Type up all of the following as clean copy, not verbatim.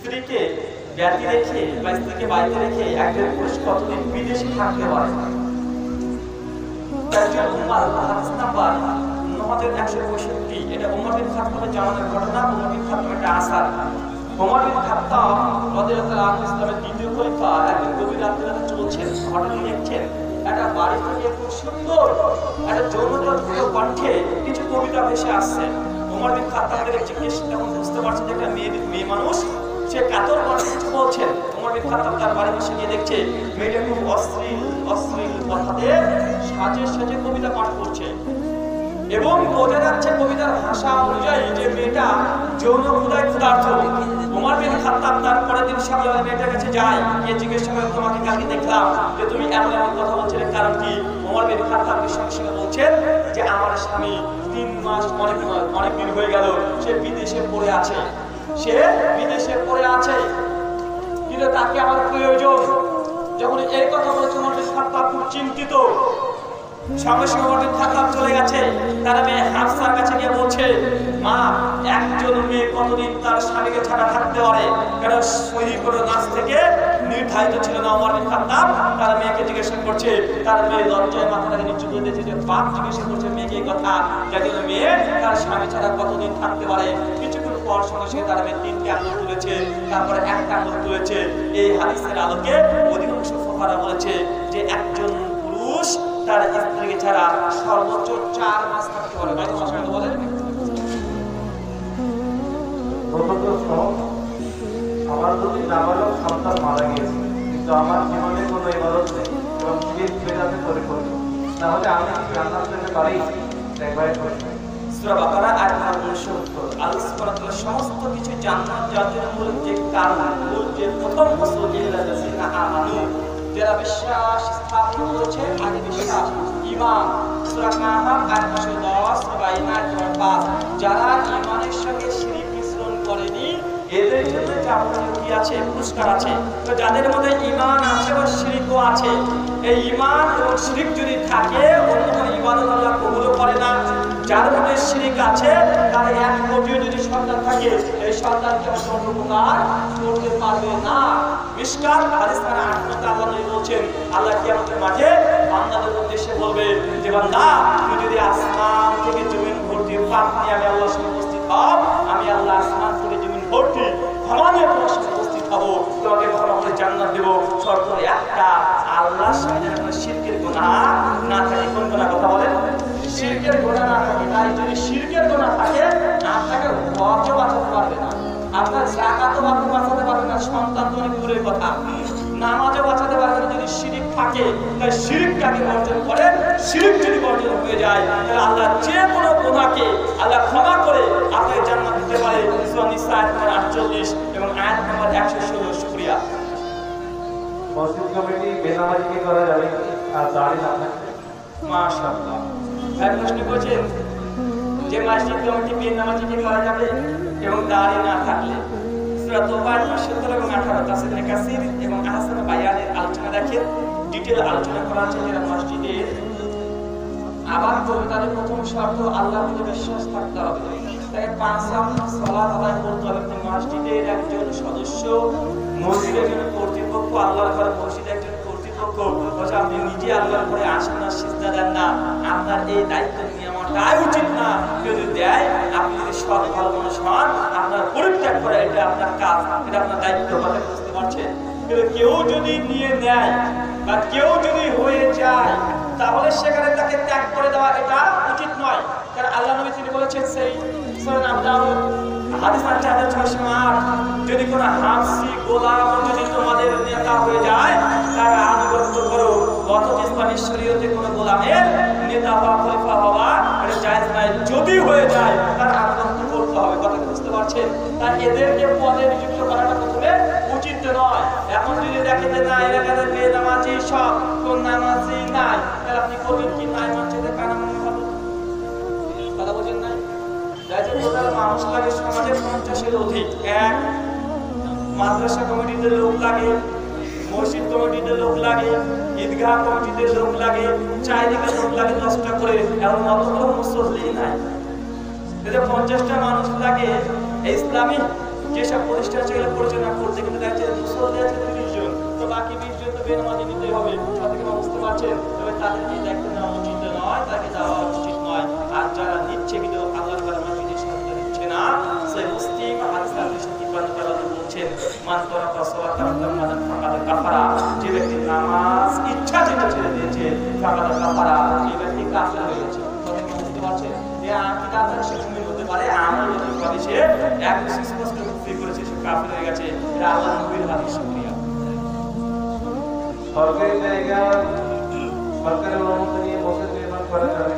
স্ত্রীকে ব্যাতি রেখে বা স্ত্রীকে বাড়িতে রেখে একজন পুরুষ কতদিন বিদেশে থাকতে পারে? হাদিস নাম্বার 9165। এটা ওমর বিন খাত্তাবের জামানার ঘটনা। ওমর বিন খাত্তাব একটা আসার। ওমর বিন খাত্তাব রাদিয়াল্লাহু আনহু ইসলামের দ্বিতীয় খলিফা একদিন গভীর রাতে চলছেন, হঠাৎ দেখছেন একটা বাড়ি থেকে খুব সুন্দর একটা যৌনতাপূর্ণ কণ্ঠে কিছু কবিতা ভেসে আসছে। ওমর বিন খাত্তাবের জিজ্ঞেস তেমন বুঝতে পারছেন যে একটা মেয়ে মানুষ, সে কাতর কণ্ঠে কিছু বলছেন। ওমর বিন খাত্তাব তার বাড়ি বসে গিয়ে দেখছে মেয়েটা খুব অশ্লীল কথাতে সাজে সাজে কবিতা পাঠ করছে এবং বোঝা যাচ্ছে কবিতার ভাষা অনুযায়ী যে মেয়েটা যৌন ক্ষুধার্ত। ওমর বিন খাত্তাব তার পরের দিন সকালে মেয়েটার কাছে যায়, গিয়ে জিজ্ঞাসা করে তোমাকে কালকে দেখলাম যে তুমি এমন এমন কথা বলছিলে, কারণ কি? ওমর বিন খাত্তাব সঙ্গে সঙ্গে বলছেন যে আমার স্বামী 3 মাস অনেক দিন হয়ে গেল সে বিদেশে পড়ে আছে, কিন্তু তাকে আমার প্রয়োজন। যখন এই কথা বলেছে ওমর বিন খাত্তাব খুব চিন্তিত। সঙ্গে সঙ্গে ওমর বিন খাত্তাব চলে গেছে, তার মেয়ে হাফসার কাছে গিয়ে বলছে, মা, একজন মেয়ে কতদিন তার স্বামীকে ছাড়া থাকতে পারে? কারণ সহি কোনো নাচ থেকে নির্ধারিত ছিল না। ওমর বিন খাত্তাব তার মেয়েকে জিজ্ঞাসা করছে, তার মেয়ে লজ্জায় মাথাটাকে নিচু করে দিয়েছে যে বাপ জিজ্ঞাসা করছে মেয়েকে এই কথা, একজন মেয়ে তার স্বামী ছাড়া কতদিন থাকতে পারে? কিছুক্ষণ পর সঙ্গে সঙ্গে তার মেয়ে 3টি আঙুল তুলেছে, তারপরে 1টা আঙুল তুলেছে। এই হাদিসের আলোকে অধিকাংশ ফুকাহা বলেছে যে একজন পুরুষ তার স্ত্রীকে ছাড়া সর্বোচ্চ 4 মাস থাকতে পারে। ভাই তোমার সঙ্গে বলেন। আমার যদি নাবালক সন্তান মারা গিয়েছে, কিন্তু আমার জীবনে কোনো ইবাদত নেই এবং শীত বেদাতে করে করবো, তাহলে আমি কি জান্নাত পেতে পারি? একবারে প্রশ্ন। সূরা বাকারা আয়াত নম্বর 69। আল্লাহ সুবহানাহু ওয়া তাআলা সমস্ত কিছু জান্নাত যাদের মূল যে কারণ, মূল যে প্রথম বস্তু ইল্লাযিনা আমানু, যারা বিশ্বাস স্থাপন করেছে, আগে বিশ্বাস ঈমান। সূরা কাহফ আয়াত নম্বর 10, সূরা আয়াত নম্বর 5। যারা ঈমানের সঙ্গে শিরক মিশ্রণ করেনি এদের জন্য যাবতীয় কি আছে? পুরস্কার আছে। তো যাদের মধ্যে ঈমান আছে বা শিরকও আছে, এই ঈমান এবং শিরক যদি থাকে অন্য কোনো ইবাদত আল্লাহ কবুল করে না। যার মধ্যে শিরক আছে তার 1 কোটিও যদি সন্তান থাকে, এই সন্তানকে কোনো উপকার করতে পারবে না। মিশকাত হাদিস নাম্বার 8 আল্লাহ নবী বলেন, আল্লাহ কিয়ামতের মাঠে বান্দাদের উদ্দেশ্যে বলবে যে বান্দা, তুমি যদি আসমান থেকে জমিন ভর্তি পাপ নিয়ে আমি আল্লাহর সামনে উপস্থিত হও, আমি আল্লাহ আসমান থেকে জমিন ভর্তি ক্ষমা নিয়ে তোমার সামনে উপস্থিত হব, তোমাকে ক্ষমা করে জান্নাত দেব। শর্ত একটা, আল্লাহর সামনে যেন শিরকের গুনাহ না থাকে। কোন গুনাহ কথা বলেন? শিরকের গুনাহ না থাকে। তাই যদি শিরকের গুনাহ থাকে আপনাকে হজও বাঁচাতে পারবে না, আপনার যাকাতও বাঁচাতে পারবে না, সন্তান তো অনেক দূরের কথা, নামাজও বাঁচাতে পারবে না যদি শিরক থাকে। তাই শিরকটাকে বর্জন করেন। শিরক যদি বর্জন হয়ে যায় তাহলে আল্লাহ যে কোনো গুনাহকে আল্লাহ ক্ষমা করে আপনাকে জান্নাত দিতে পারে। সূরা নিসা আয়াত নম্বর 48 এবং আয়াত নম্বর 116। শুকরিয়া। মসজিদ কমিটি বেনামাজি কি করা যাবে আর দাড়ি না থাকলে? মাশাআল্লাহ। এক প্রশ্ন করেছেন যে মসজিদ কমিটি বেনামাজি কি করা যাবে এবং দাড়ি না থাকলে। সূরা তাওবা 17 এবং 18 তাফসীর ইবনে কাসির এবং আহসান বায়ানের আলোচনা দেখেন, ডিটেইল আলোচনা করা আছে। যারা মসজিদে আবার করবে তাদের প্রথম শর্ত আল্লাহর প্রতি বিশ্বাস থাকতে হবে। তাই 5 ওয়াক্ত সালাত আদায় করতে হবে। মসজিদের একজন সদস্য, মসজিদের একজন কর্তৃপক্ষ, আল্লাহর ঘরে মসজিদের একজন কর্তৃপক্ষ, বলছে আপনি নিজে আল্লাহর ঘরে আসেন না, সিজদা দেন না, আপনার এই দায়িত্ব নেওয়াটাই উচিত না। যদি দেয়, আপনি যদি সৎ ভালো মানুষ হন, আপনার পরিত্যাগ করা এটা আপনার কাজ, এটা আপনার দায়িত্ব। কথা বুঝতে পারছেন? কিন্তু কেউ যদি নিয়ে নেয় বা কেউ যদি হয়ে যায় তাহলে সেখানে তাকে ত্যাগ করে দেওয়া এটা উচিত নয়। কারণ আল্লাহ নবী তিনি বলেছেন সেই সূরা আবু দাউদ হাদিস নাম্বার 4608, যদি কোনো হাবশী গোলাম যদি তোমাদের নেতা হয়ে যায় তার আনুগত্য করো। অথচ ইসলামী শরীয়তে কোনো গোলামের নেতা হওয়া, খলিফা হওয়া এটা জায়েজ নয়। যদি হয়ে যায় তার আনুগত্য করতে হবে। কথা বুঝতে পারছেন? তাই এদেরকে পদে নিযুক্ত করাটা প্রথমে উচিত নয়। এখন যদি দেখেন যে না এলাকাতে বেনামাজি সব, কোন নামাজি নাই, তাহলে আপনি করবেন কি? নাই মসজিদে কানামানি হবে। কথা বোঝেন নাই? যাতে টোটাল মানুষ লাগে সমাজের 50-এর অধিক। এক, মাদ্রাসা কমিটিতে লোক লাগে, মসজিদ কমিটিতে লোক লাগে, ঈদগাহ কমিটিতে লোক লাগে, চারিদিকে লোক লাগে 10টা করে। এমন অতগুলো মুসল্লি নাই, এতে 50টা মানুষ লাগে। ইসলামিক যেসব প্রতিষ্ঠান সেগুলো পরিচালনা মান তারাকা সালাতান তামাদান ফাকাদ কাফারা, যে ব্যক্তি নামাজ ইচ্ছা থেকে ছেড়ে দিয়েছে ফাকাদ কাফারা, এই ব্যক্তি কাফের হয়ে গেছে। কথা বুঝতে পারছেন? যে আকীদা তার সে মুমিন হতে পারে, আমল যদি করে সে একদম স্পষ্ট কুফরি করেছে, সে কাফের হয়ে গেছে। এটা আল্লাহর নবীর হাদিস। শুকরিয়া। সরকারি জায়গা সরকারের অনুমতি নিয়ে মসজিদ নির্মাণ করা যাবে।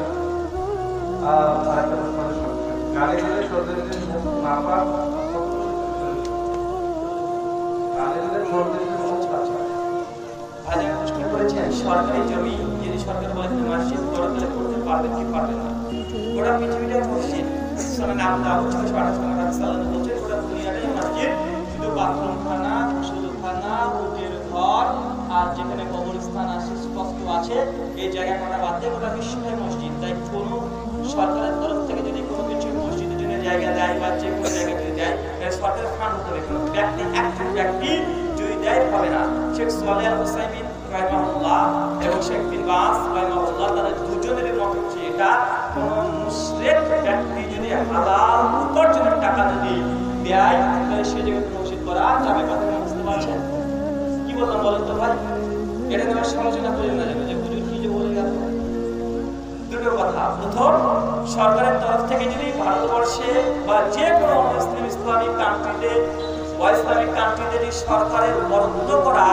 গালি দিলে সর্দারদের মুখ না পাক, গালি দিলে সর্দারদের মুখ পাচ্ছে। ভাইয়া প্রশ্ন করেছেন সরকারি জমি যদি সরকার বলে মসজিদ করো তাহলে করতে পারবে কি পারবে না। গোটা পৃথিবীটা মসজিদ। সুনান আবু দাউদ 628 সালে বলছে গোটা দুনিয়াটাই মসজিদ, শুধু বাথরুমখানা, গোসলখানা, উটের ঘর আর যেখানে কবরস্থান আছে স্পষ্ট আছে এই জায়গা করা বাদ দিয়ে গোটা বিশ্বটাই মসজিদ। তাই কোনো সরকারের তরফ থেকে যদি কোনো কিছু মসজিদের জন্য জায়গা দেয় বা যে কোনো জায়গা যদি দেয় সরকারের ফান্ড হতে হবে। কোনো ব্যক্তি একজন ব্যক্তি যদি দেয় হবে না। শেখ সালেহ আল হুসাইমিন রাহিমাহুল্লাহ এবং শেখ বিন বাজ রাহিমাহুল্লাহ তাদের দুজনেরই মত হচ্ছে এটা কোনো মুশরিক ব্যক্তি যদি হালাল উপার্জনের টাকা যদি দেয় তাহলে সে জায়গায় মসজিদ করা যাবে। কথা বুঝতে পারছেন? কি বললাম বলেন তো ভাই? এটা নিয়ে সমালোচনা করেন না যে হুজুর কি যে বলে গেল। দুটো কথা। প্রথম, সরকারের তরফ থেকে যদি ভারতবর্ষে বা যে কোনো মুসলিম ইসলামিক কান্ট্রিতে ইসলামিক কান্ট্রিতে যদি সরকারের বরাদ্দ করা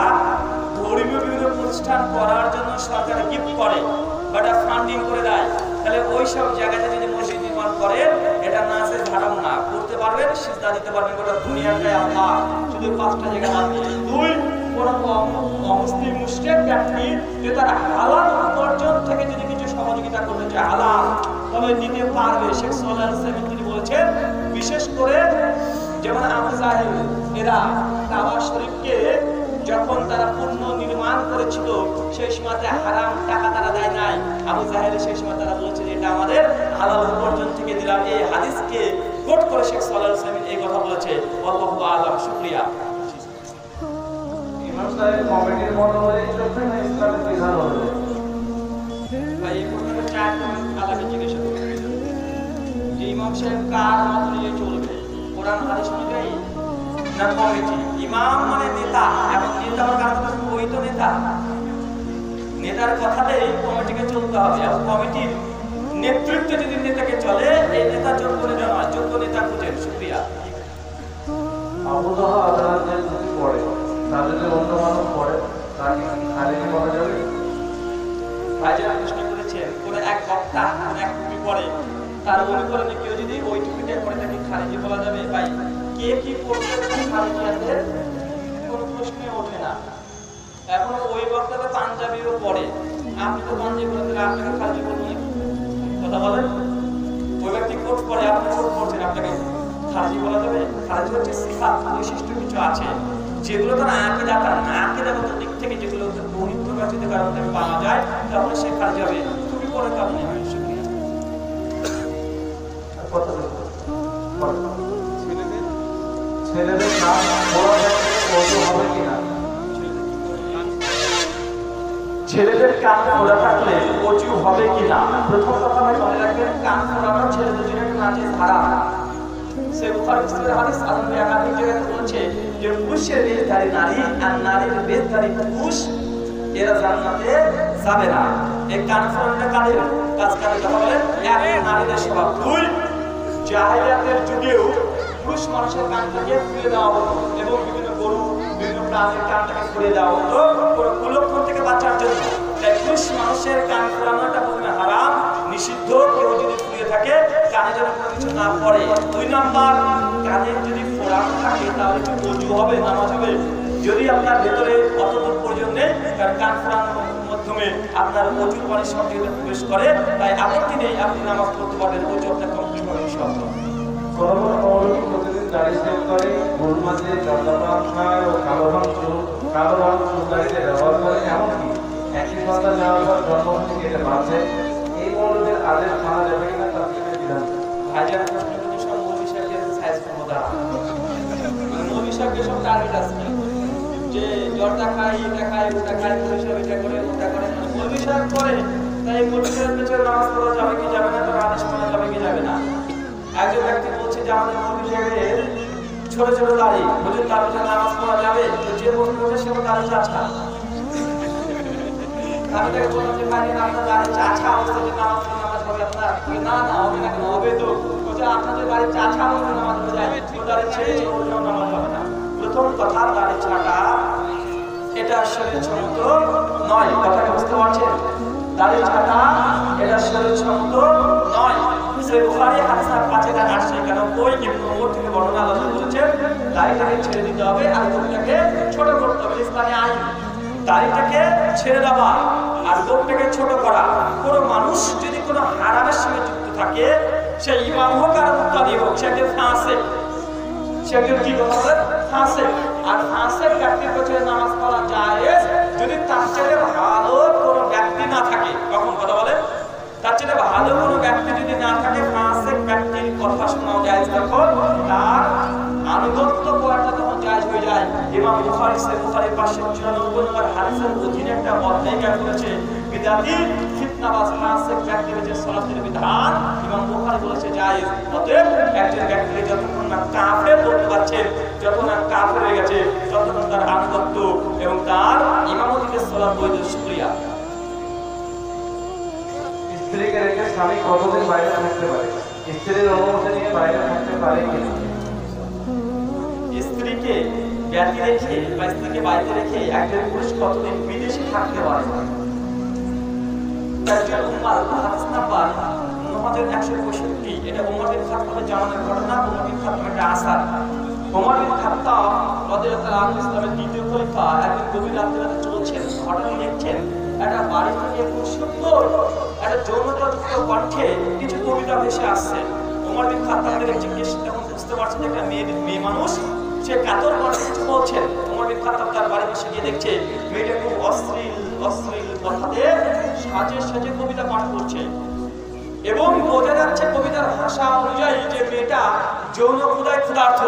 ধর্মীয় বিভিন্ন প্রতিষ্ঠান করার জন্য সরকার গিফট করে বা ফান্ডিং করে দেয়, তাহলে ওই সব জায়গাতে যদি মসজিদ নির্মাণ করে এটা না আছে হারাম না, করতে পারবেন, সিজদা দিতে পারবেন গোটা দুনিয়াটাই আল্লাহ। শুধু 5টা জায়গা বাদ দিয়ে 2 কোন অমুসলিম মুশরিক ব্যক্তি যে তার হালাল উপার্জন থেকে যদি কিছু সহযোগিতা করতে চায় হালাল তবে দিতে পারবে। শেখ সালেহ আল হুসাইমিন তিনি বলেছেন বিশেষ করে যেমন আবু জাহেল এরা কাবা শরীফকে যখন তারা পূর্ণ নির্মাণ করেছিল সেই সময়তে হারাম টাকা তারা দেয় নাই। আবু জাহেল সেই সময় তারা বলেছে এটা আমাদের হালাল উপার্জন থেকে দিলাম। এই হাদিসকে কোট করে শেখ সালেহ আল হুসাইমিন এই কথা বলেছে। আল্লাহু আ'লাম। শুকরিয়া। ইমাম সাহেব কমিটির মত অনুযায়ী চলবে না ইসলামের বিধান অনুযায়ী? ভাই এই প্রশ্নটা চার আলাদা জিজ্ঞেস করতে যে ইমাম সাহেব কার মত অনুযায়ী চলবে, কোরআন হাদিস অনুযায়ী না কমিটি? ইমাম মানে নেতা, এবং নেতা আমার কার কথা ওই তো নেতা, নেতার কথাতেই কমিটিকে চলতে হবে। এবং কমিটির নেতৃত্বে যদি নেতাকে চলে এই নেতা যোগ্য নেতা নয়, যোগ্য নেতা খুঁজেন। শুকরিয়া। আবুদাহ আদালতে যদি পড়ে তাহলে যে অন্য মানুষ পড়ে তাকে খালিকে বলা যাবে? ভাইজান প্রশ্ন করেছেন কোন এক বক্তা কোন এক টুপি পরে তার অনুকরণে কেউ যদি ওই টুপিটা পরে তাকে খারিজি বলা যাবে? ভাই কে কি করছে খারিজি আছে কোনো প্রশ্নে ওঠে না। এখন ওই বক্তাতে পাঞ্জাবিও পড়ে, আপনি তো পাঞ্জাবি পরে তাহলে আপনাকে খারিজি বলবো নাকি? কথা বলেন। ওই ব্যক্তি কোট পরে আপনি কোট পড়ছেন, আপনাকে খারিজি বলা যাবে? খারিজি হচ্ছে সিফাত, বৈশিষ্ট্য কিছু আছে যেগুলো তার আকিদাগত দিক থেকে যেগুলো বহির্ভূত কারণে পাওয়া যায় তাহলে সে খারিজি হবে। তুমি পরে কারণে হয়। শুকরিয়া। ছেলেদের নাম পড়া হবে কিনা? ছেলেদের কান খোলা থাকলে ওযু হবে কিনা? প্রথম কথা আমি মনে রাখবেন কান খোলানো ছেলেদের জন্য একটা নাজিস হারাম। সে বুখারী মুসলিমের হাদিস আনন্দ একাধিক জায়গায় বলছে যে পুরুষের বেশধারী নারী আর নারীর বেশধারী পুরুষ এরা জান্নাতে যাবে না। এই কান খোলানোটা কাদের কাজ কাদের কথা বলেন? এক, নারীদের স্বভাব। 2, জাহেলিয়াতের যুগেও পুরুষ মানুষের কানটাকে খুলে দেওয়া হতো এবং বিভিন্ন গরু বিভিন্ন প্রাণীর কানটাকে খুলে দেওয়া হতো কোনো কুলক্ষণ থেকে বাঁচার জন্য। তাই পুরুষ মানুষের কান খোলানোটা প্রথমে হারাম, নিষিদ্ধ। কেউ যদি খুলে থাকে কানে যেন কোনো কিছু না পড়ে। 2 নাম্বার, কানে যদি ফোড়া থাকে তাহলে কি ওযু হবে, নামাজ হবে? যদি আপনার ভেতরে অতদূর প্রয়োজন নেই, কারণ কান ফোড়ানোর মাধ্যমে আপনার ওযুর পানি সঠিকভাবে প্রবেশ করে, তাই আপত্তি নেই, আপনি নামাজ পড়তে পারবেন, ওযু আপনার কমপ্লিট হবে ইনশাআল্লাহ। কোনো প্রতিদিন দাড়ি সেভ করে, ভুল মাঝে জর্দাপান খায় ও কালো রং চুল দাড়িতে ব্যবহার করে, এমনকি একই সন্তান নেওয়ার পর জন্মভূমি কেটে বাঁচে, এই মৌলদের আদেশ মানা যাবে কিনা তার থেকে বিধান? হাজার প্রশ্ন কিন্তু সব মৌলভী সাহেবের সাইজ ক্ষমতা, মৌলভী সাহেবের সব টার্গেট আছে যে জর্দা খায়, এটা খায়, ওটা খায়, মৌলভী সাহেব এটা করে, ওটা করে, মৌলভী সাহেব করে। তাই মৌলভী সাহেবের পেছনে নামাজ পড়া যাবে কি যাবে না, তার আদেশ মানা যাবে কি যাবে না? একজন ব্যক্তি বলছে যে আমাদের মৌলভী সাহেবের ছোট ছোট দাড়ি, হুজুর তার পিছনে নামাজ পড়া যাবে? তো যে বলতে বলছে সে দাড়ি চাচা। আমি তাকে বললাম যে ভাই আপনার দাড়ি চাচা অবস্থায় নামাজ হবে আপনার? না না হবে না, কেন হবে? তো বলছে আপনাদের বাড়ির চাচা অবস্থায় নামাজ হয়ে যায়, তো দাড়ি ছেড়ে ওঠেও নামাজ হবে না। প্রথম কথা, দাড়ি ছাটা এটা শরীর সম্মত নয়। কথাটা বুঝতে পারছেন? দাড়ি ছাটা এটা শরীর সম্মত নয়। সেই বুখারী হাদিস 5008 কেন ওই ইবনে ওমর থেকে বর্ণনা আল্লাহ বলেছেন দাড়িটাকে ছেড়ে দিতে হবে আর গোঁফটাকে ছোট করতে হবে। ইসলামী আইন দাড়িটাকে ছেড়ে দেওয়া আর গোঁফটাকে ছোট করা। কোনো মানুষ যদি কোনো হারামের সঙ্গে যুক্ত থাকে, সে ইমাম হোক আর মুক্তাদি হোক, সে একজন ফাসিক, সে একজন কি বলে ফাসিক। আর ফাসিক ব্যক্তির পেছনে নামাজ পড়া জায়েজ যদি তার চেয়ে ভালো কোনো ব্যক্তি না থাকে। কখন কথা বলে? তার চেয়ে ভালো কোনো ব্যক্তি যদি না থাকে, ফাসিক ব্যক্তির কথা শোনাও জায়েজ, তখন তার আনুগত্য করাটা তখন জায়েজ হয়ে যায়। ইমাম বুখারী বুখারীর 594 নম্বর হাদিসের অধীনে একটা অধ্যায় করেছে বিদাতি ফিতনাবাজ ফাসিক ব্যক্তির যে সালাতের বিধান ইমাম বুখারী বলেছে জায়েজ। অতএব একজন ব্যক্তি যতক্ষণ না কাফের বলতে পারছে, যতক্ষণ না কাফের হয়ে গেছে, ততক্ষণ তার আনুগত্য এবং তার ইমামতিতে সালাত বৈধ। শুকরিয়া। স্ত্রীকে রেখে স্বামী কতদিন বাইরে থাকতে পারে? স্ত্রীর অনুমতি নিয়ে বাইরে থাকতে পারে কিনা? স্ত্রীকে ব্যতি রেখে বা স্ত্রীকে বাড়িতে রেখে একজন পুরুষ কতদিন বিদেশে থাকতে পারে? হাদিস নাম্বার 9165। এটা ওমর বিন খাত্তাবের জামানের ঘটনা। ওমর বিন খাত্তাব একটা আসার। ওমর বিন খাত্তাব রাদিয়াল্লাহু আনহু ইসলামের দ্বিতীয় খলিফা একদিন গভীর রাতে চলছেন, হঠাৎ দেখছেন একটা বাড়ি থেকে খুব সুন্দর একটা যৌনতাযুক্ত কণ্ঠে কিছু কবিতা ভেসে আসছে। ওমর বিন খাত্তাবকে জিজ্ঞেস তখন বুঝতে পারছেন একটা মেয়ে মানুষ, সে কাতর কণ্ঠে কিছু বলছেন। ওমর বিন খাত্তাব তার বাড়ি বসে গিয়ে দেখছে মেয়েটা খুব অশ্লীল কথাতে সাজে কবিতা পাঠ করছে এবং বোঝা যাচ্ছে কবিতার ভাষা অনুযায়ী যে মেয়েটা যৌন ক্ষুধার্ত।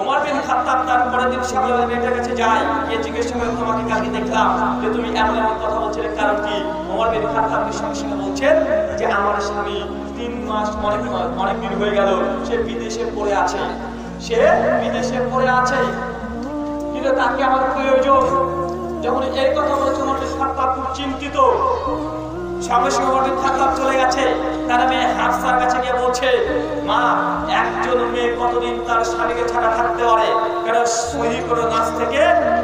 ওমর বিন খাত্তাব তার পরের দিন সকালে মেয়েটার কাছে যায়, গিয়ে জিজ্ঞেস করে তোমাকে কালকে দেখলাম যে তুমি এমন কথা বলছিলে, কারণ কি? ওমর বিন খাত্তাব সঙ্গে সঙ্গে বলছেন যে আমার স্বামী 3 মাস অনেক দিন হয়ে গেল সে বিদেশে পড়ে আছে, কিন্তু তাকে আমার প্রয়োজন। যখন এই কথা বলেছে ওমর বিন খাত্তাব খুব চিন্তিত। সঙ্গে সঙ্গে ওমর বিন খাত্তাব চলে গেছে, তার মেয়ে হাফসার কাছে গিয়ে বলছে, মা, একজন মেয়ে কতদিন তার স্বামীকে ছাড়া থাকতে পারে? কারণ সহি কোনো নাচ থেকে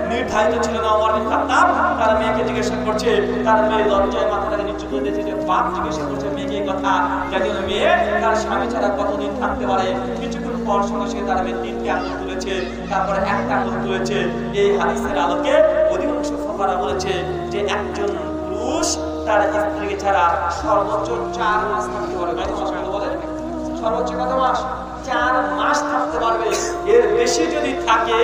নির্ধারিত ছিল না। ওমর বিন খাত্তাব তার মেয়েকে জিজ্ঞাসা করছে, তার মেয়ে লজ্জায় মাথাটাকে নিচু করে দিয়েছে যে বাপ জিজ্ঞাসা করছে মেয়েকে এই কথা, একজন মেয়ে তার স্বামী ছাড়া কতদিন থাকতে পারে? কিছুক্ষণ পর সঙ্গে সঙ্গে তার মেয়ে 3টি আঙুল তুলেছে, তারপরে একটা আঙুল তুলেছে। এই হাদিসের আলোকে অধিকাংশ ফুকাহা বলেছে যে একজন পুরুষ তার স্ত্রীকে ছাড়া সর্বোচ্চ 4 মাস থাকতে পারবে। সর্বোচ্চ কত মাস? 4 মাস থাকতে পারবে। এর বেশি যদি থাকে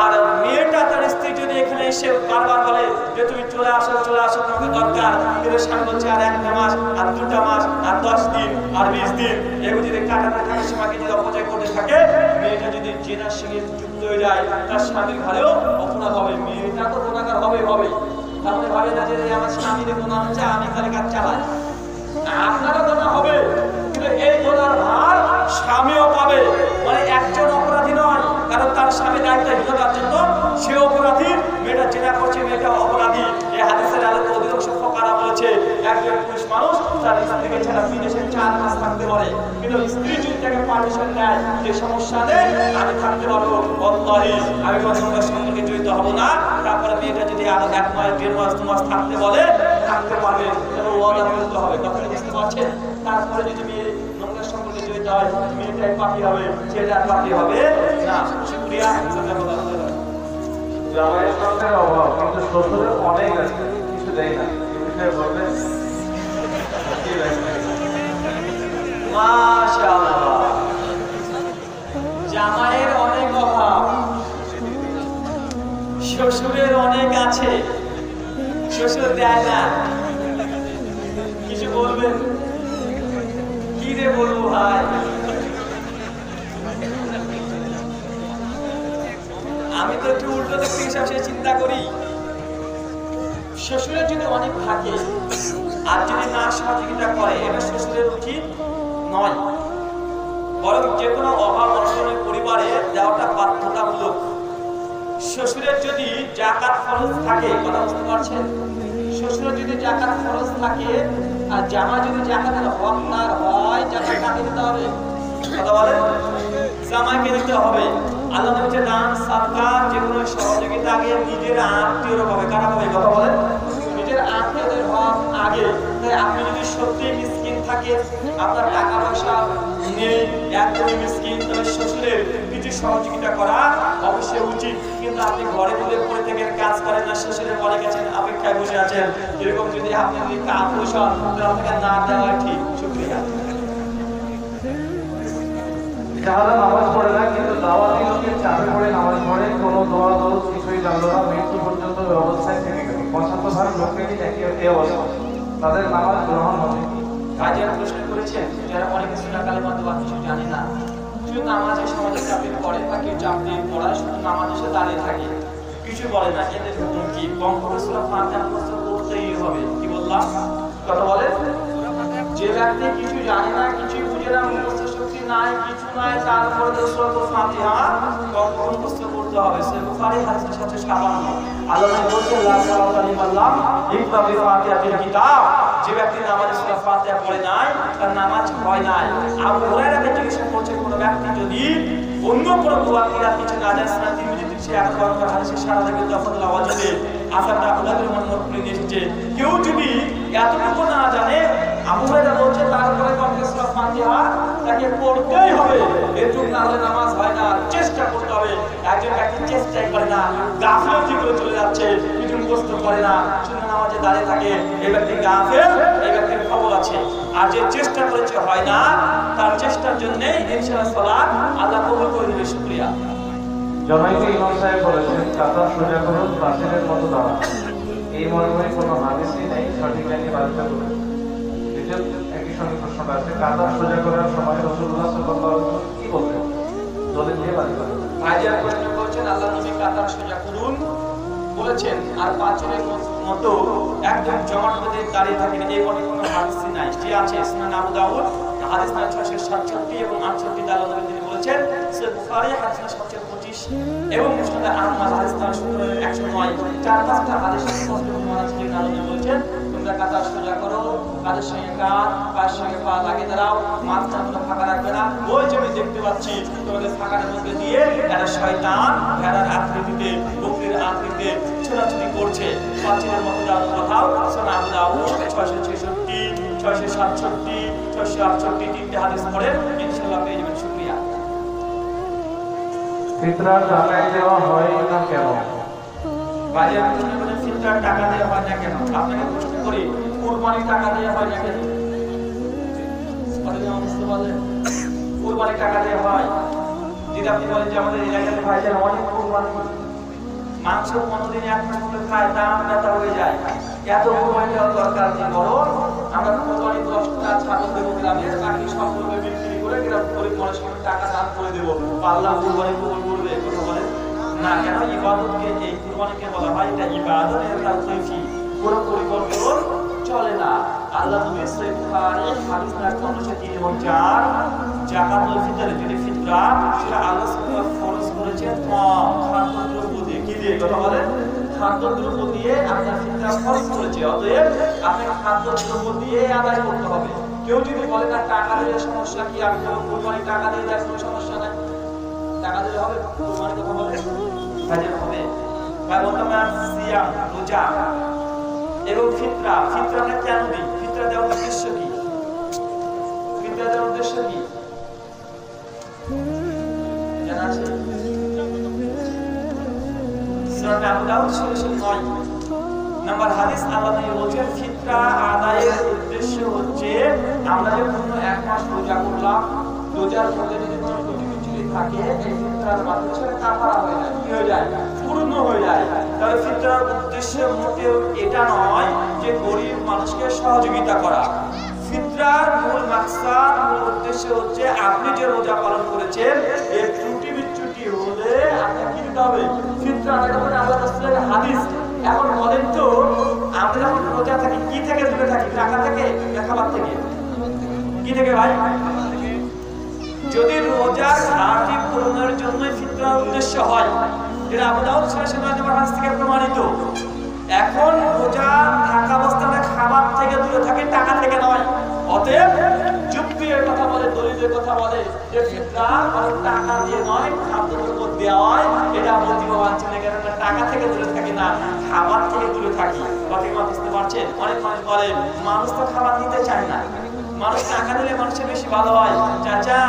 আর মেয়েটা তার স্ত্রী যদি এখানে এসে বারবার বলে যে তুমি চলে আসো তোমাকে দরকার, কিন্তু স্বামী বলছে আর 1 মাস আর 2 মাস আর 10 দিন আর 20 দিন, এগুলো যদি কাটাতে থাকে, সীমাকে যদি অপচয় করতে থাকে, মেয়েটা যদি জেনার সঙ্গে যুক্ত হয়ে যায়, তার স্বামীর ঘরেও অপরাধ হবে, মেয়েটা তো গুনাহগার হবে। তাহলে ভাবে না যে আমার স্বামীর গুনাহ হচ্ছে, আমি তাহলে কাজ চালাই, আপনারও গুনাহ হবে, কিন্তু এই গুনার ভার স্বামীও পাবে। মানে একজন অপরাধী নয়, কারণ তার স্বামী দায়িত্বহীনতার জন্য সে অপরাধী, মেয়েটা জেনা করছে, মেয়েটা অপরাধী। এই হাদিসের আলোকে অধিকাংশ ফুকাহা বলেছে একজন পুরুষ মানুষ তার স্ত্রীকে ছাড়া বিদেশে 4 মাস থাকতে পারে, কিন্তু স্ত্রী যদি তাকে পারমিশন দেয় যে সমস্যা নেই, আমি থাকতে পারবো, আল্লাহি আমি কখনো সম্পর্কে জড়িত হব না, তারপরে মেয়েটা যদি আরো 1 মাস 1.5 মাস 2 মাস থাকতে বলে, থাকতে পারবে, তবে ওয়াদা করতে হবে। কথা বুঝতে পারছেন? তারপরে যদি মেয়ে নোংরা সম্পর্কে জড়িত হয়, মেয়েটাই পাপী হবে, ছেলেটা পাপী হবে না। শুকরিয়া। জামাইয়ের সংখ্যার অভাব, কিন্তু শ্বশুরের অনেক আছে, কিছু দেয় না, এই বিষয়ে বলবেন? মাশাআল্লাহ, জামাইয়ের অনেক অভাব, শ্বশুরের অনেক আছে, শ্বশুর দেয় না, কিছু বলবেন? কি রে বলবো ভাই, আমি তো একটু উল্টো দিকে হিসাব সে চিন্তা করি। শ্বশুরের যদি অনেক থাকে আর যদি না সহযোগিতা করে, এটা শ্বশুরের উচিত নয়। বরং যে কোনো অভাব অনটনের পরিবারে দেওয়াটা বাধ্যতামূলক। শ্বশুরের যদি জাকাত ফরজ থাকে, কথা বুঝতে পারছেন, শ্বশুরের যদি জাকাত ফরজ থাকে আর জামাই যদি জাকাতের হকদার হয়, জাকাত কাকে দিতে হবে? কথা বলে জামাইকে দিতে হবে। আল্লাহ বলছে দান সাদকা যে কোনো সহযোগিতা আগে নিজের আত্মীয়র হবে। কারা হবে? কথা বলে নিজের আত্মীয়দের হক আগে। তাই আপনি যদি সত্যি মিসকিন থাকে, আপনার টাকা পয়সা নেই, একদমই মিসকিন, তবে শ্বশুরের কিছু সহযোগিতা করা অবশ্যই উচিত। কিন্তু আপনি ঘরে তুলে পড়ে থেকে কাজ করেন না, শ্বশুরের বলে গেছেন, অপেক্ষায় বসে আছেন, এরকম যদি আপনি কাপুরুষ হন তাহলে আপনাকে না দেওয়া ঠিক। শুকরিয়া। যারা নামাজ পড়ে না কিন্তু দাওয়াতি লোকের চাপে পড়ে নামাজ পড়ে, কোনো দোয়া দোষ কিছুই জানলো না, মৃত্যু পর্যন্ত ওই অবস্থায় থেকে গেল। 75 লোকেরই একই অবস্থা, তাদের নামাজ গ্রহণ হবে। কাজের প্রশ্ন করেছেন যারা অনেক সূরা কালেমা দোয়া কিছু জানে না, শুধু নামাজে সমাজে চাপিয়ে পড়ে বা কেউ চাপিয়ে পড়ায়, শুধু নামাজে এসে দাঁড়িয়ে থাকে, কিছু বলে না, এদের হুকুম কি? কম করে সূরা ফাতিহা মুখস্থ করতেই হবে। কি বললাম? কথা বলে যে ব্যক্তি কিছু জানে না, কিছু বুঝে না, মুখস্থ শক্তি নাই, কিছু নাই, তারপরে সূরা ফাতিহা কম করে মুখস্থ করতে হবে। সহিহ বুখারী হাদিস 757। আল্লাহ বলেছেন লা সালাতা লিল্লাহ ইকরা বি ফাতিহাতিল কিতাব। যে ব্যক্তি নামাজে সূরা ফাতিহা পড়ে নাই তার নামাজ হয় নাই। আবু হুরায়রা জিজ্ঞাসা করছে কোন ব্যক্তি যদি অন্য কোন দোয়া কিরাত কিছু না জানে, সুন্নাহ তিরমিজিতে সে 11 নম্বর হাদিসে সারা থেকে দফাতুল আওয়াজে আসারটা উলাদের মনে করে এসেছে। কেউ যদি এতটুকু না জানে, আবু হুরায়রা বলছে তারপরে কমকে সূরা ফাতিহা তাকে পড়তেই হবে। এরকম না হলে নামাজ হয় না, চেষ্টা করতে হবে। একজন ব্যক্তি চেষ্টাই করে না, গাফিলতি করে চলে যাচ্ছে, কিছু মুখস্থ করে না, শুধু নামাজে দাঁড়িয়ে থাকে, এই ব্যক্তি গাফিল, এই ব্যক্তির খবর আছে। আর যে চেষ্টা করেছে হয় না, তার চেষ্টার জন্য ইনশাআল্লাহ সালাত আল্লাহ কবুল করে দিবে। শুকরিয়া। জমাইতে ইমাম সাহেব বলেছেন কাতার সোজা করুন, প্রাচীরের মতো দাঁড়ান। এই মর্মে কোনো হাদিসই নেই, সঠিক লাইনে বাধিত করুন। দ্বিতীয় একই সঙ্গে প্রশ্নটা আছে, কাতার সোজা করার সময় রাসূলুল্লাহ সাল্লাল্লাহু আলাইহি ওয়াসাল্লাম কি বলতেন? দলিল দিয়ে বাধিত করুন। ভাইজান প্রশ্ন করছেন আল্লাহ নবী কাতার সোজা করুন বলেছেন, আর পাঁচজনের মতো একদম জমাটবাদে দাঁড়িয়ে থাকেন, এই মনে কোনো হাদিস নাই। যে আছে সুনান আবু দাউদ হাদিস নাম্বার 667 এবং 68 আল্লাহ নবী তিনি বলেছেন। সহিহ বুখারী হাদিস নাম্বার 725 এবং মুসনাদ আহমদ হাদিস নাম্বার 109। চার পাঁচটা হাদিসের স্পষ্ট প্রমাণ আছে যে আল্লাহ নবী বলেছেন তোমরা কাতার সোজা করো, কাদের সঙ্গে কাঁধ, পায়ের সঙ্গে পা লাগিয়ে দাঁড়াও, মাঝখানে কোনো ফাঁকা রাখবে না। ওই যে আমি দেখতে পাচ্ছি তোমাদের ফাঁকার মধ্যে দিয়ে একটা শয়তান ভেড়ার আকৃতিতে, বকরির আকৃতিতে ছোটাছুটি করছে। পাঁচজনের মতো যাওয়ার কথাও সুনান আবু দাউদ 666, 667, 668 তিনটে হাদিস পড়ে ইনশাআল্লাহ পেয়ে যাবেন। শুকরিয়া। ফিতরার টাকা দেওয়া হয় না কেন? বাজার প্রশ্ন করে ফিতরার টাকা দেওয়া হয় না কেন? আপনাকে প্রশ্ন করি কুরবানির টাকা দেওয়া হয় না কেন? কুরবানির টাকা দেওয়া হয়। যদি আপনি বলেন যে আমাদের এলাকাতে ভাইজান অনেক কুরবানি, মাংস 15 দিনে এক মাস করে খায়, দাম ব্যথা হয়ে যায়, এত কুরবানি দেওয়ার দরকার নেই। বরং আমরা কুরবানি 10টা ছাগল দেবো গ্রামের, বাকি সবগুলোকে বিক্রি করে গ্রাম গরিব মানুষকে টাকা দান করে দেবো, আল্লাহ কুরবানি কবুল করবে। কথা বলেন না কেন? ইবাদতকে, এই কুরবানিকে বলা হয় এটা ইবাদত, এটা তৌফিক, পুরো পরিবর্তন চলে না। আল্লাহ নবী সহিহ বুখারী হাদিস নাম্বার 1503 এবং 4 যাকাতুল ফিতর যদি ফিতরা সেটা আল্লাহ সুবহানাহু ফরজ করেছেন খাদ্যদ্রব্য দিয়ে। কি দিয়ে? কথা বলেন খাদ্যদ্রব্য দিয়ে আপনার ফিতরা ফরজ করেছে, অতএব আপনাকে খাদ্যদ্রব্য দিয়ে আদায় করতে হবে। কেউ যদি বলে না টাকা দিলে সমস্যা কি, আমি তো কুরবানি টাকা দিয়ে দেয়, কোনো সমস্যা নাই, টাকা দিলে হবে কুরবানি? কথা বলেন কাজে হবে। ভাই বলতাম সিয়াম রোজা এবং ফিতরা, ফিতরাটা কেন দিই? ফিতরা দেওয়ার উদ্দেশ্য কি? ফিতরা দেওয়ার উদ্দেশ্য কি জানা আছে? সুনান আবু দাউদ 609 নম্বর হাদিস আল্লাহ নবী বলেছেন ফিতরা আদায়ের উদ্দেশ্য হচ্ছে আমরা যে কোনো এক মাস রোজা করলাম, রোজার মধ্যে যদি কোনো ত্রুটি থাকে এই ফিতরার মাধ্যমে কাফারা হয়ে যায়, কি হয়ে যায়? পূর্ণ হয়ে যায়। তবে ফিতরার উদ্দেশ্য মোটেও এটা নয় যে গরিব মানুষকে সহযোগিতা করা। ফিতরার মূল মাকসাদ, মূল উদ্দেশ্য হচ্ছে আপনি যে রোজা পালন করেছেন এর ত্রুটি বিচ্যুতি হলে আপনাকে কি দিতে হবে? ফিতরা আদায় করতে। আল্লাহ রাসূলের হাদিস। এখন বলেন তো আমরা যখন রোজা থাকি কি থেকে দূরে থাকি? টাকা থেকে না খাবার থেকে? কি থেকে ভাই? যদি রোজার ঘাটতি পূরণের জন্য ফিতরার উদ্দেশ্য হয়, যেটা আবু দাউদ সহিহ হাদিস থেকে প্রমাণিত। এখন রোজা থাকা অবস্থায় খাবার থেকে দূরে থাকে, টাকা থেকে নয়। অতএব যুক্তির কথা বলে, দলিলের কথা বলে যে ফিতরা মানে টাকা দিয়ে নয়, খাদ্যদ্রব্য দেওয়া হয়। এটা বলতে পারছি না, কারণ টাকা থেকে দূরে থাকি না, খাবার থেকে দূরে থাকি। কথা বুঝতে পারছেন? অনেক মানুষ বলে মানুষ তো খাবার দিতে চায় না, মানুষ টাকা দিলে মানুষের বেশি ভালো হয়। চাচা,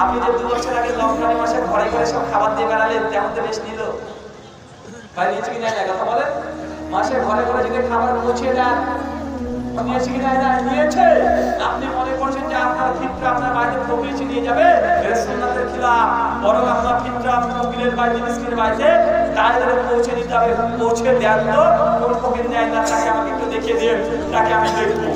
আপনি যে 2 বছর আগে লকডাউনের মাসে ঘরে ঘরে সব খাবার দিয়ে বেড়ালেন, তেমন তো বেশ নিল ভাই, নিয়েছে কি নাই কথা বলেন? মাসে ঘরে ঘরে যদি খাবার পৌঁছে দেন, নিয়েছে কি নাই? নিয়েছে। আপনি মনে করছেন যে আপনার ফিতরা আপনার বাড়িতে পৌঁছে নিয়ে যাবে, এটা সুন্নাতের খিলাফ। বরং আপনার ফিতরা ফকিরের বাড়িতে, মিসকিনের বাড়িতে তাদের পৌঁছে দিতে হবে। পৌঁছে দেন তো, কোন ফকির নেয় না, তাকে আমাকে একটু দেখিয়ে দিন, তাকে আমি দেখবো।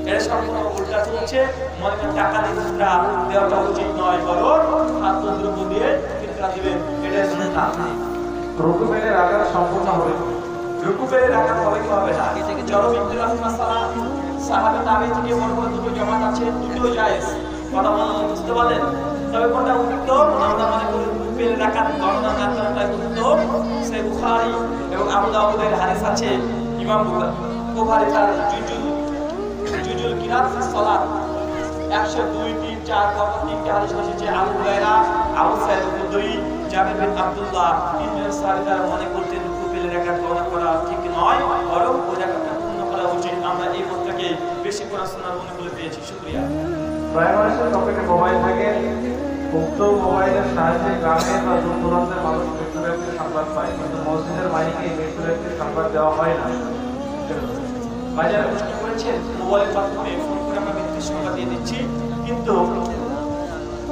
এটা সম্পূর্ণ উল্টা চলছে। মনে করেন টাকা দিয়ে ফিতরা দেওয়াটা উচিত নয়, বরং খাদ্যদ্রব্য দিয়ে ফিতরা দিবেন, এটা সুন্নাত। রুকু পেলে রাকাত সম্পূর্ণ হবে, রুকু পেলে রাকাত হবে কি হবে না? জরব ইবনে মাসআলা সাহাবী তাবী থেকে বড় বড় দুটো জামাত আছে, দুটো জায়েজ। কথা বুঝতে পারলেন? তবে কোনটা উত্তম? আমরা মনে করি রুকু পেলে রাকাত গণনা না করাটাই উত্তম। সহিহ বুখারী এবং আবু দাউদের হাদিস আছে, ইমাম বুখারী তার জুজুল কিরাত ফি সালাত 102, 3, 4 পর্ব 3টা হাদিস এসেছে। আবু হুরায়রা, আবু সাঈদ খুদরি, জাবির বিন আব্দুল্লাহ তিনজন সাহাবী তারা মনে করতেন রুকু পেলে রাকাত গণনা করা ঠিক নয়, বরং ওই রাকাতটা পূর্ণ করা উচিত। আমরা এই মতটাকে বেশি কোরআন সুন্নাহর অনুকূলে পেয়েছি। শুকরিয়া। প্রায় মানুষের পকেটে মোবাইল থাকে, উক্ত মোবাইলের সাহায্যে গ্রামের বা দূর দূরান্তের মানুষ মৃত্যু ব্যক্তির সংবাদ পায়, কিন্তু মসজিদের মাইকে মৃত্যু ব্যক্তির সংবাদ দেওয়া হয় না। বাজারে প্রশ্ন করেছেন, মোবাইলের মাধ্যমে ফোন করে আমরা মৃত্যুর সংবাদ দিয়ে দিচ্ছি, কিন্তু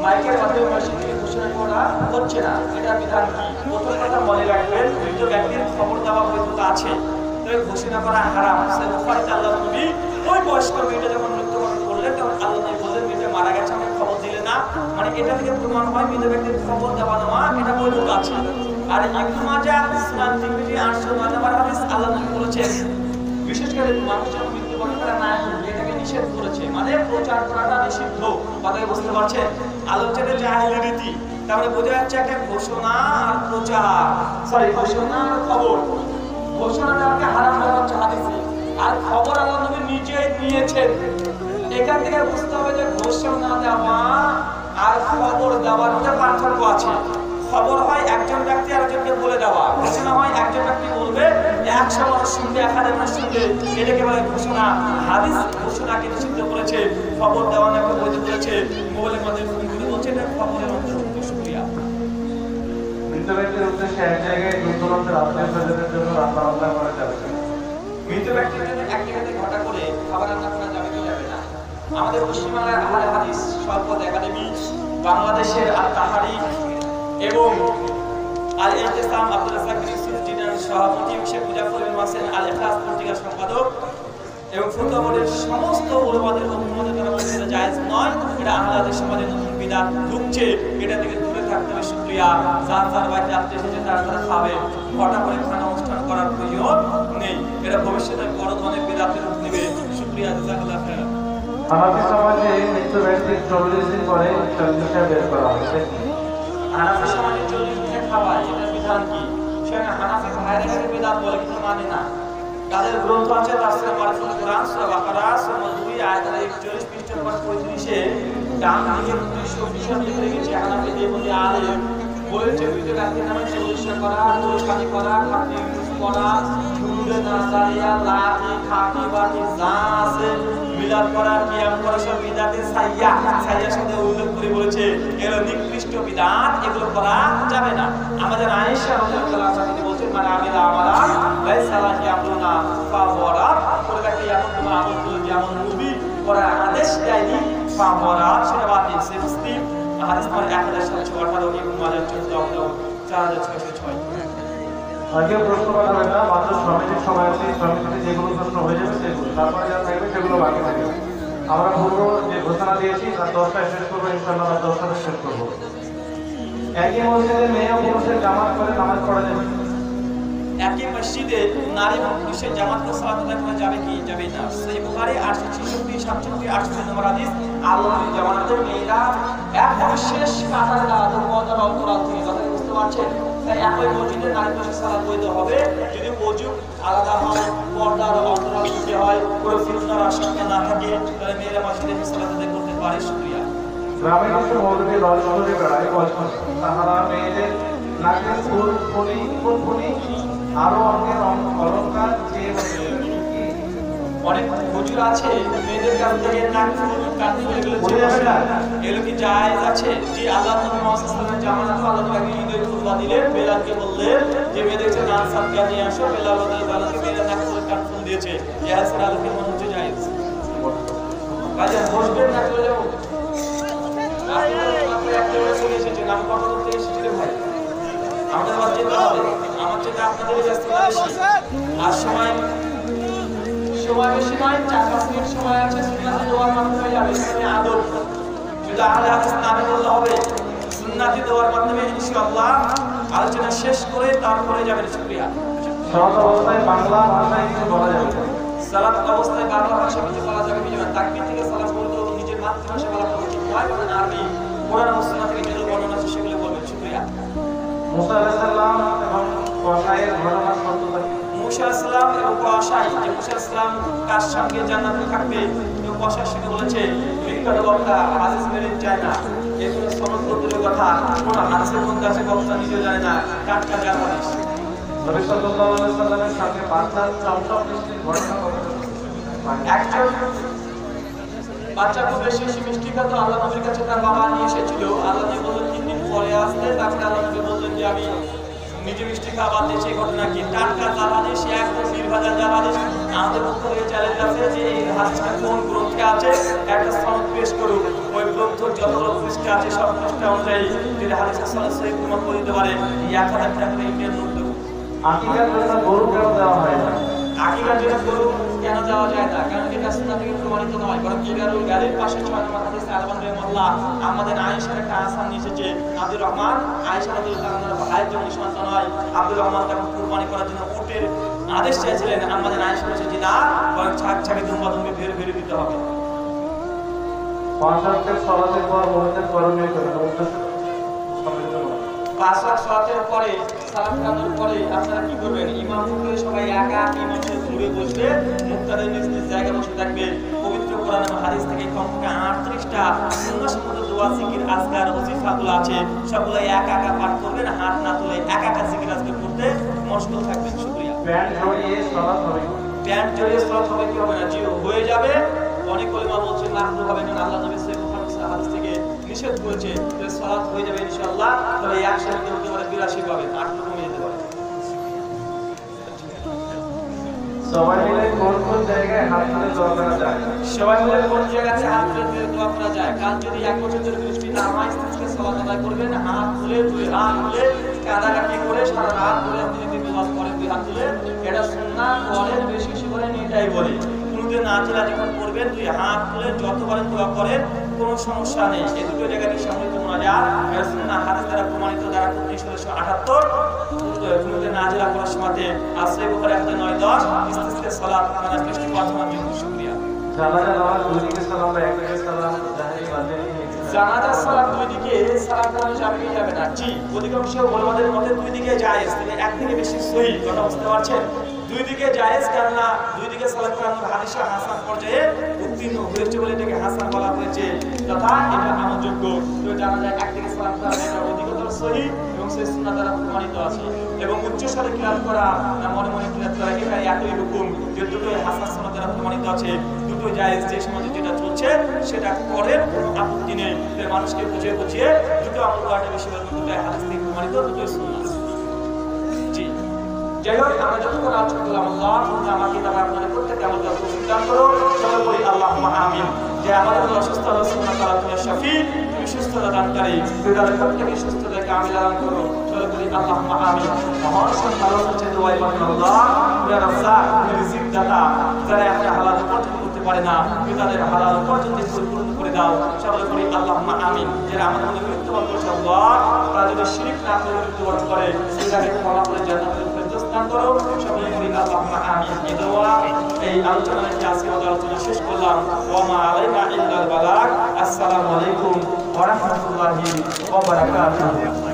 মাইকের মাধ্যমে মসজিদে ঘোষণা করা হচ্ছে না, এটা বিধান কি? প্রথম কথা মনে রাখবেন, মৃত ব্যক্তির খবর দেওয়া বৈধতা আছে, তবে ঘোষণা করা হারাম। সহিহ বুখারীতে আল্লাহর নবী ওই বয়স্ক মেয়েটা যখন মৃত্যুবরণ করলেন, তখন আল্লাহ নবী বললেন মেয়েটা মারা গেছে, আমাকে খবর দিলে না। মানে এটা থেকে প্রমাণ হয় মৃত ব্যক্তির খবর দেওয়া নেওয়া এটা বৈধতা আছে। আর ইবনে মাজাহ সুনান তিরমিজি 809 নম্বর হাদিস, আল্লাহ নবী বলেছেন বিশেষ করে মানুষ যখন মৃত্যুবরণ করে না, এটাকে নিষেধ করেছে, মানে প্রচার করাটা নিষিদ্ধ। কথা বুঝতে পারছেন? আলোচনার জাহেলি রীতি, তাহলে বোঝা যাচ্ছে একটা ঘোষণা আর প্রচার, ঘোষণা আর খবর। ঘোষণা দেওয়াকে হারাম বলা হচ্ছে হাদিসে, আর খবর আল্লাহ নবী নিজেই দিয়েছেন। এখান থেকে বুঝতে হবে যে ঘোষণা দেওয়া আর খবর দেওয়ার মধ্যে পার্থক্য আছে। খবর হয় একজন ব্যক্তি আরেকজনকে বলে দেওয়া, ঘোষণা হয় একজন ব্যক্তি বলবে 100 মানুষ শুনবে, 1000 মানুষ শুনবে, এটাকে বলে ঘোষণা। হাদিস ঘোষণাকে নিষিদ্ধ করেছে, খবর দেওয়া নাকি বৈধ করেছে। মোবাইলের মাধ্যমে ফোন করে বলছে এটা খবরের অন্তর্ভুক্ত। শুকরিয়া। মৃত ব্যক্তির উদ্দেশ্যে এক জায়গায় দূর দূরান্তের আত্মীয়-স্বজনদের জন্য রান্না বান্না করা যাবে না। মৃত ব্যক্তির জন্য এক জায়গাতে ঘটা করে খাবার রান্না করা যাবে কি যাবে না? আমাদের পশ্চিমবাংলার আহলে হাদিস সম্পদ একাডেমি, বাংলাদেশের আত-তাহারিক এবং আল ইহতিসাম আব্দুল রাজ্জাক বিন ইউসুফ জিনার সভাপতি, শেখ মুজাফফর বিন মাসেন আল ইখলাস পত্রিকার সম্পাদক এবং ফতোয়া বোর্ডের সমস্ত ওলামাদের অভিমতে তারা বলছে এটা জায়েজ নয়, এটা আহলে হাদিস সমাজে নতুন বিদআত ঢুকছে, এটা থেকে দূরে থাকতে হবে। শুকরিয়া। যার যার বাড়িতে আত্মীয় এসেছে তারা তারা খাবে, ঘটা করে খানা অনুষ্ঠান করার প্রয়োজন নেই, এটা ভবিষ্যতে বড় ধরনের বিদআতের রূপ নেবে। শুকরিয়া, জাযাকাল্লাহু খাইরান। হানাফি সমাজে মৃত ব্যক্তির 40 দিন পরে সন্তান বের করা হয়। হানাফি সমাজে 40 দিনে খাওয়া, এটার বিধান কি? সেখানে হানাফি ভাইরা বিদআত বলে, কিন্তু মানে না। তাদের গ্রন্থ আছে তাফসীর মারিফুল কোরআন সূরা বাকারা সূরা 2 আয়াত 41 পৃষ্ঠা নম্বর 35-এ ডান দিকে 220 লিখে রেখেছে। হানাফি দেবনী আলেম বলেছে মৃত ব্যক্তির নামে 40 করা, দোষানি করা, খাতি ইউজ করা, দুরুদে নাজারিয়া, লাহি, খাতি বাতি যা আছে মিলাদ করা, কিয়াম করা সব বিদআতের সাইয়া সাথে উল্লেখ করে বলেছে এগুলো নিকৃষ্ট বিদআত, এগুলো করা যাবে না। আমাদের আয়েশা রাদিয়াল্লাহু আনহা তিনি বলছেন মান আমিলা আমালান লাইসা লাহি আমরুনা ফাওয়ারা, করে দেখে এমন কোন আমল করলে যেমন নবী করার আদেশ দেয়নি ফাওয়ারা, সেটা বাতিল। সে মুসলিম হাদিস নম্বর 1718 এবং মাজার 4606। আগে প্রশ্ন করা হবে না, মাত্র সমিতির সময় আছে, সমিতিতে যেগুলো প্রশ্ন হয়ে যাবে সেগুলো, তারপরে যা থাকবে সেগুলো বাকি থাকবে। আমরা বলবো যে ঘোষণা দিয়েছি তার 10টায় শেষ করবো, ইনশাআল্লাহ 10টাতে শেষ করবো। একই মসজিদে মেয়ে ও পুরুষের জামাত করে নামাজ পড়া যাবে। একই মসজিদে নারী এবং পুরুষের জামাত করে সালাত আদায় করা যাবে কি যাবে না? সহিহ বুখারী 866 67 68 নম্বর হাদিস। আল্লাহর জামাতের মেয়েরা একদম শেষ কাতারে দাঁড়াতে পর্দার অন্তরাল থেকে, কথা বুঝতে পারছেন? তাই একই মসজিদে নারী পুরুষের সালাত বৈধ হবে যদি ওযু আলাদা হয়, পর্দার অন্তরাল থেকে হয়, কোনো ফিতনার আশঙ্কা না থাকে, তাহলে মেয়েরা মসজিদে সালাত আদায় করতে পারে। শুকরিয়া। গ্রামের কিছু মৌলবী দল করে বেড়ায়, বলছেন তাহারা মেয়েদের নাকের ফুল ফুলি আরো অঙ্গের অলঙ্কার চেয়ে অনেক হুজুর আছে মেয়েদের কাছ থেকে নাক ফুল কান ফুল এগুলো চেয়ে না, এগুলো কি জায়েজ আছে? যে আল্লাহ নবী মুহাম্মদ সাল্লাল্লাহু আলাইহি ওয়াসাল্লাম জামানাতে আল্লাহ তাআলা ঈদের খুতবা দিলেন, বেলালকে বললেন যে মেয়েদের নাক সাদকা নিয়ে আসো। বেলাল রাদিয়াল্লাহু তাআলা মেয়েদের নাক ফুল কান ফুল দিয়েছে। ইয়া রাসূলুল্লাহ কি মনে হচ্ছে জায়েজ? কাজে বসবেন না, চলে যাবো। আপনি একটা চলে এসেছেন, আমি কত দূর থেকে এসেছি রে ভাই? আমাদের বাচ্চা হবে, আমার চেয়ে আপনাদের ব্যস্ত বেশি। আর সময় বেশি নয়, 4-5 মিনিট সময় আছে। সুন্নাতে দোয়ার মাধ্যমে যাবে, এখানে আদব যদি আহলে হাদিস নামে বলতে হবে। সুন্নাতে দোয়ার মাধ্যমে ইনশাআল্লাহ আলোচনা শেষ করে তারপরে যাবেন। শুকরিয়া। সালাত অবস্থায় বাংলা ভাষায় কিছু বলা যাবে? সালাত অবস্থায় বাংলা ভাষায় কিছু বলা যাবে কি? তাকবীর থেকে সালাত পড়তে হবে, নিজের মাতৃভাষা বলা উচিত নয়, কারণ আরবি কোরআন ও সুন্নাহ থেকে যেগুলো বর্ণনা আছে সেগুলো বলবেন। শুকরিয়া। মুসা আলাইহিস সালাম এবং কসাইয়ের ঘটনা সত্যতা কি? মুসা আলাইহিস সালাম এবং কসাই, যে মুসা আলাইহিস সালাম কার সঙ্গে জান্নাতে থাকবে, এবং কসাই সেটা বলেছে বিখ্যাত বক্তা হাদিস মেনে যায় না, এগুলো সনদ দূরের কথা, কোন হাদিসের মধ্যে আছে বক্তা নিজেও জানে না, টাটকা জাল হাদিস। নবী সাল্লাল্লাহু আলাইহি সাল্লামের সঙ্গে বাচ্চার চমচম মিষ্টির ঘটনা একজন বাচ্চা খুব বেশি মিষ্টি খেত, আল্লাহ নবীর কাছে তার বাবা নিয়ে এসেছিল। আল্লাহ নবী বললেন 3 দিন পরে আসতে, তারপরে আল্লাহ নবী বললেন যে আমি নিজে মিষ্টি খাওয়া বাদ দিয়েছি। এই ঘটনা কি? টাটকা জাল হাদিস, সে একদম নির্ভেজাল জাল হাদিস। আমাদের পক্ষ থেকে চ্যালেঞ্জ আছে যে এই হাদিসটা কোন গ্রন্থে আছে, একটা সনদ পেশ করুন। ওই গ্রন্থ যতগুলো পৃষ্ঠা আছে সব পৃষ্ঠা অনুযায়ী যদি হাদিসের সনদ সহিহ প্রমাণ করে দিতে পারে, 1000 টাকা করে ইন্ডিয়ান নোট দেবো। আকিকার জন্য গরু কেন দেওয়া হয় না? আকিকার জন্য গরু কেন দেওয়া যায় না? কারণ এটা সুন্নাহ থেকে প্রমাণিত নয়, বরং ইগারুল গালির পাশে 6 নম্বর হাদিসে আলবানী রাহিমাহুল্লাহ আমাদের আয়েশার একটা আসান নিয়ে এসেছে। আব্দুর রহমান আয়েশা রাদিয়াল্লাহু তাআলার ভাইয়ের জন্য সন্তান হয়। আব্দুর রহমান তখন কুরবানি করার জন্য উটের আদেশ চাইছিলেন। আমাদের আয়েশা বলেছে যে না, বরং ছাগি দুম্বা বের দিতে হবে। পাঁচ ওয়াক্তের সালাতের পর মুমিনের করণীয় কি? উদ্দেশ্য সমৃদ্ধ। 5 ওয়াক্ত সালাতের পরে সালাম ফেরানোর পরে আপনারা কি করবেন? ইমাম করে সবাই একা ইমামের ঘুরে বসবে, মুক্তাদের নিজ নিজ জায়গায় বসে থাকবে। পবিত্র কোরআন এবং হাদিস থেকে কমপক্ষে 38টা সুন্নাহসম্মত দোয়া, জিকির, আজকার, ওজিফাগুলো আছে, সবগুলো একা পাঠ করবেন, হাত না তুলে একা জিকির আজকার করতে মশগুল থাকবেন। শুকরিয়া। প্যান্ট জড়িয়ে সালাত হবে? প্যান্ট জড়িয়ে সালাত হবে কি হবে না? জি, হয়ে যাবে। অনেক ওলামা বলছেন না হবে, কারণ আল্লাহ নবী সাল্লাল্লাহু আলাইহি ওয়াসাল্লাম হাদিস থেকে নিষেধ করেছে যে সালাত হয়ে যাবে ইনশাআল্লাহ। তবে 100 হতে পারে, 82 পাবে, 8 কমে যেতে পারে। সবাই মিলে কোন জায়গায় হাত তুলে দোয়া করা যায়? সবাই মিলে কোন জায়গাতে হাত তুলে দোয়া করা যায়? কাল যদি 1 বছর ধরে বৃষ্টি না হয়, ইস্তিসকা সালাত আদায় করবেন, হাত তুলে দুই হাত তুলে কাঁদাকাটি করে সারা রাত ধরে আপনি যদি দোয়া করেন দুই হাত তুলে, এটা সুন্নাহ করেন, বেশি করে এটাই বলে। কোনদিন নাজিলা যখন করবেন দুই হাত তুলে যতবারে দোয়া করেন কোনো সমস্যা নেই। এই দুটো জায়গাতে সম্মিলিত মুনাজাত এটা সুন্নাহ হাদিস দ্বারা প্রমাণিত, দ্বারা 1978 কোনদিন নাজিলা করার সময়তে আসলে উপরে 9-10 ইস্তিসকা সালাত মানে বৃষ্টি প্রার্থনার জন্য। শুকরিয়া। জানাজা নামাজ দুই দিকে সালাম বা একদিকে সালাম জাহেরি বাতিল? জানাজার সালাত দুই দিকে সালাম করানো যাবে কি যাবে না? জি, অধিকাংশ ওলামাদের মতে দুই দিকে জায়েজ, তবে একদিকে বেশি সহিহ। কথা বুঝতে পারছেন? দুই দিকে জায়েজ, কারণ দুই দিকে সালাত করানোর হাদিসে হাসান পর্যায়ে উত্তীর্ণ হয়েছে বলে এটাকে হাসান বলা হয়েছে, তথা এটা আমলযোগ্য। তো জানাজায় একদিকে সালাম করানো এটা অধিকতর সহিহ এবং সেই সুন্নাহ দ্বারা প্রমাণিত আছে। এবং উচ্চ স্বরে কিরাত করা না মনে কিরাত করা, এটা একই হুকুম, যে দুটোই হাসান সুন্নাহ দ্বারা প্রমাণিত আছে, দুটো জায়েজ। যে সমাজে যেটা চলছে সেটা করেন, কোনো আপত্তি নেই। মানুষকে বুঝিয়ে দুটো আমল করাটা বেশি ভালো, দুটোই হাদিস থেকে প্রমাণিত, দুটোই সুন্নাহ। জি, যাই হোক, আমরা যতক্ষণ আলোচনা করলাম, আল্লাহ আমাকে তারা আপনাদের প্রত্যেককে আমাদের তৌফিক দান করো। সবাই বলি আল্লাহুম্মা আমিন। যে আমাদের অসুস্থ সুন্নাহ তাআলা তুমি শাফি, তুমি সুস্থতা দানকারী, তাদের প্রত্যেককে সুস্থতা কামিল দান করো। সবাই বলি আল্লাহুম্মা আমিন। মহান ভালো হচ্ছে দোয়াই পাবেন আল্লাহ, ইয়া রাজ্জাক, তুমি রিজিক দাতা, যারা একটা হালাল উপার্জন করতে পারে না, তুমি তাদের হালাল উপার্জন পরিপূর্ণ করে দাও। সবাই বলি আল্লাহুম্মা আমিন। যারা আমাদের মধ্যে মৃত্যুবরণ করছে আল্লাহ, তারা যদি শিরক না করে মৃত্যুবরণ করে, সেটাকে ক্ষমা করে জান্নাতুল ফেরদৌস দান করো। সবাই আল্লাহুম্মা আমিন। এই দোয়া এই আলোচনা রেখে আজকে আমাদের আলোচনা শেষ করলাম। ওয়া মা আলাইনা ইল্লাল বালাগ। আসসালামু আলাইকুম ওয়া রাহমাতুল্লাহি ওয়া বারাকাতুহু।